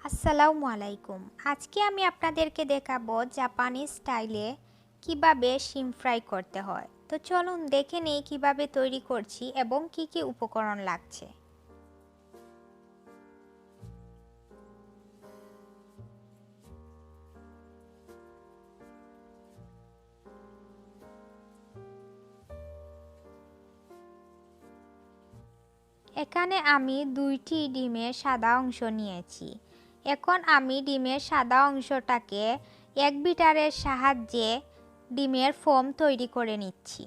আসসালামু আলাইকুম। আজকে আমি আপনাদেরকে দেখাবো জাপানি স্টাইলে কিভাবে শিম ফ্রাই করতে হয়। তো চলুন দেখে নেই কিভাবে তৈরি করছি এবং কি কি উপকরণ লাগছে। এখানে আমি 2টি ডিমের সাদা অংশ নিয়েছি। এখন আমি ডিমের সাদা অংশটাকে এক বিটারের সাহায্যে ডিমের ফোম তৈরি করে নিচ্ছি।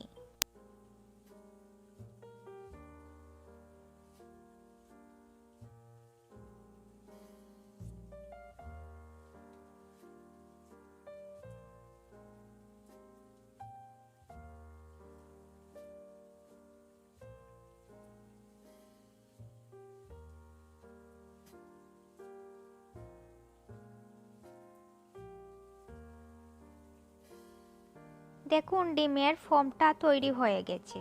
দেখুন ডিমের ফোমটা তৈরি হয়ে গেছে।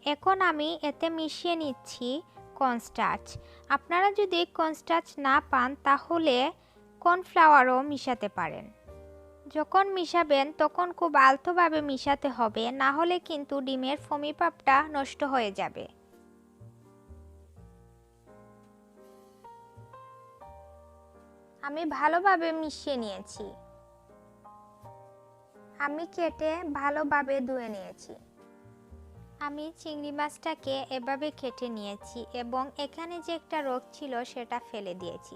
এখন আমি এতে মিশিয়ে নিচ্ছি কর্নস্টার্চ। আপনারা যদি কর্নস্টার্চ না পান তাহলে কর্নফ্লাওয়ারও মিশাতে পারেন। যখন মিশাবেন তখন খুব আলতোভাবে মিশাতে হবে, না হলে কিন্তু ডিমের ফোমি ভাবটা নষ্ট হয়ে যাবে। আমি ভালোভাবে মিশিয়ে নিয়েছি। আমি কেটে ভালোভাবে ধুয়ে নিয়েছি। আমি চিংড়ি মাছটাকে এভাবে কেটে নিয়েছি এবং এখানে যে একটা রোগ ছিল সেটা ফেলে দিয়েছি।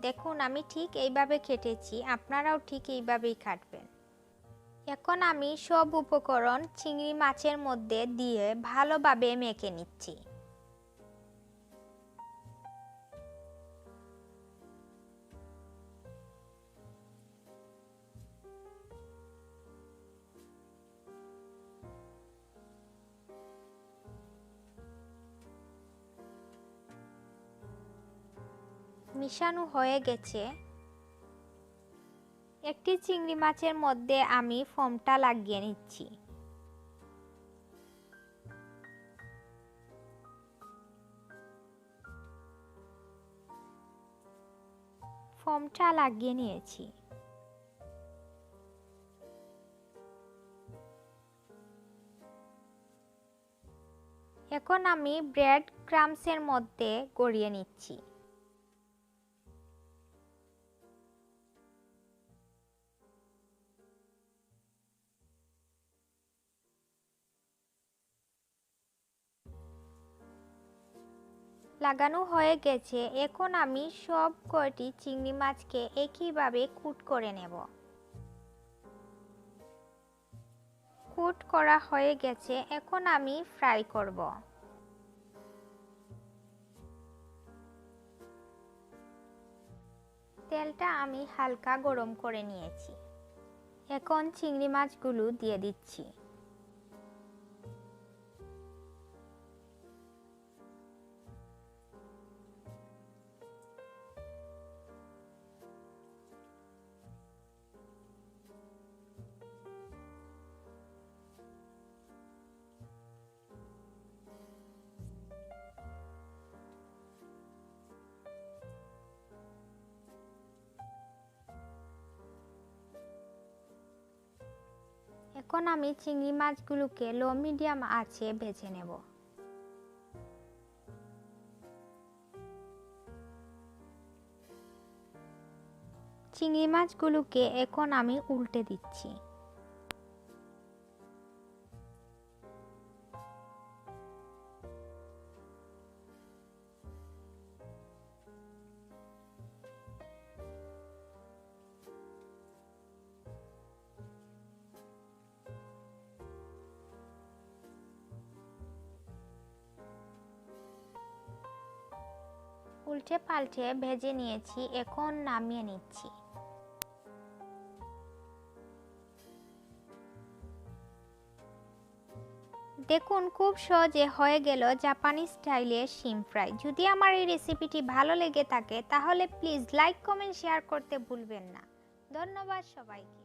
দেখুন আমি ঠিক এইভাবে কেটেছি, আপনারাও ঠিক এইভাবেই কাটবেন। এখন আমি সব উপকরণ চিংড়ি মাছের মধ্যে দিয়ে ভালোভাবে মেখে নিচ্ছি। মিশানো হয়ে গেছে। একটি চিংড়ি মাছের মধ্যে আমি ফোমটা লাগিয়ে নিচ্ছি। ফোমটা লাগিয়ে নিয়েছি। এখন আমি ব্রেড ক্রাম্বসের মধ্যে গড়িয়ে নিচ্ছি। লাগানো হয়ে গেছে। এখন আমি সব কয়টি চিংড়ি মাছকে একইভাবে কুট করে নেব। কুট করা হয়ে গেছে। এখন আমি ফ্রাই করব। তেলটা আমি হালকা গরম করে নিয়েছি। এখন চিংড়ি মাছগুলো দিয়ে দিচ্ছি। এখন আমি চিংড়ি মাছগুলোকে লো মিডিয়াম আঁচে ভেজে নেব। চিংড়ি মাছগুলোকে এখন আমি উল্টে দিচ্ছি। উল্টে পাল্টে ভেজে নিয়েছি। এখন নামিয়ে নিচ্ছি। দেখুন খুব সহজে হয়ে গেল জাপানি স্টাইলে শিম ফ্রাই। যদি আমার এই রেসিপিটি ভালো লেগে থাকে তাহলে প্লিজ লাইক, কমেন্ট, শেয়ার করতে ভুলবেন না। ধন্যবাদ সবাইকে।